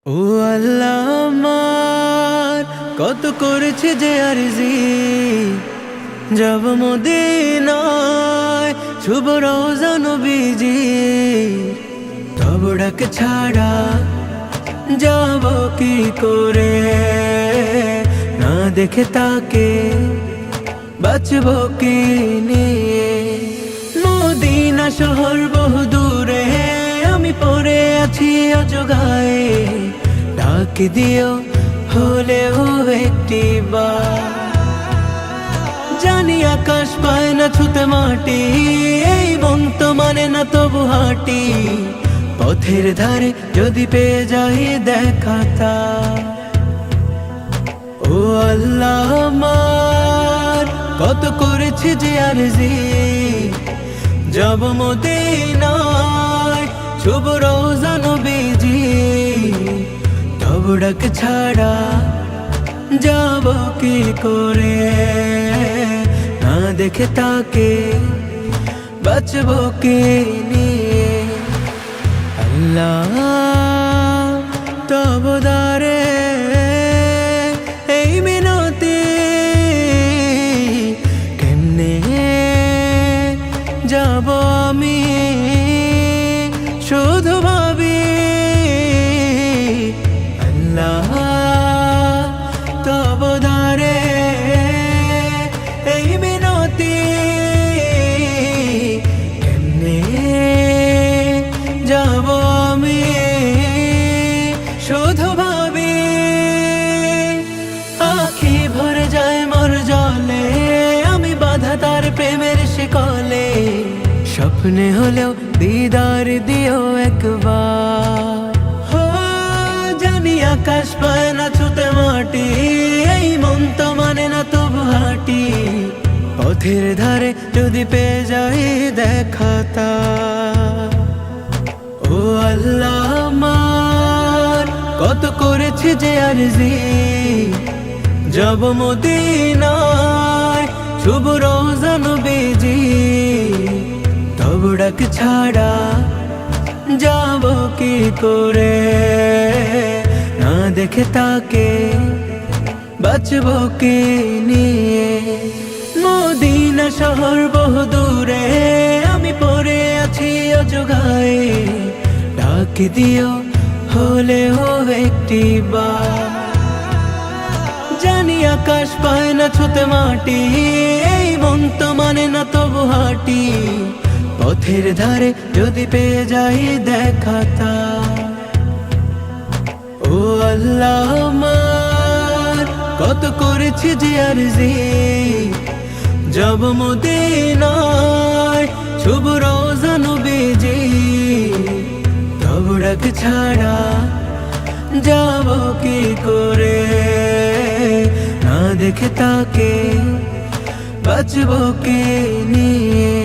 ও আল্লাহ আমার কত করেছে যে আরজি যাব মদিনায় শুভ রওজা নবীজি তব ডাক ছাড়া যাব কি করে না দেখে তাকে বাঁচব কি নিয়ে মদিনা শহর বহু দূরে আমি পড়ে আছি অজগায়ে ডাক দিও হলেও একটি বার জানি আকাশ পায় না ছুতে মাটি এই মন তো মানে না তবু হাঁটি পথের ধারে যদি পেয়ে যাই দেখাতা ও আল্লাহ আমার কত করেছে যে আরজি যাব মদিনায় শুভ রওজা নবীজি তব ডাক ছাড়া যাব কি করে না দেখে তাকে বাঁচব কি নিয়ে আল্লাহ তব দারে এই মিনতি কেমনে যাব আমি শুধু ভাবি আল্লাহ তব দারে এই মিনতি কেমনে যাব আমি শুধু ভাবি আখি ভরে যায় মোর জলে আমি বাধা তার প্রেমের শিকলে স্বপ্নে হলেও দিদার দিও একবার জানি আকাশ পায় না ছুতে মাটি এই মন তো মানে না তবু হাঁটি পথের ধারে যদি পেয়ে যাই দেখাতা ও আল্লাহ আমার কত করেছে যে আরজি যাব মদিনায় শুভ রওজা নবীজি তব ডাক ছাড়া যাব কি করে না দেখে তাকে বাঁচব কি নিয়ে মদিনা শহর বহু দূরে আমি পড়ে আছি অজগায়ে ডাক দিও হলেও একটি বার জানি আকাশ পায় না ছুতে মাটি এই মন তো মানে না তবু হাঁটি পথের ধারে যদি পেয়ে যাই দেখাতা ও আল্লাহ আমার কত করেছে যে আরজি যাব মদিনায় শুভ রওজা নবীজি তব ডাক ছাড়া যাব কি করে না দেখে তাকে বাঁচব কি নিয়ে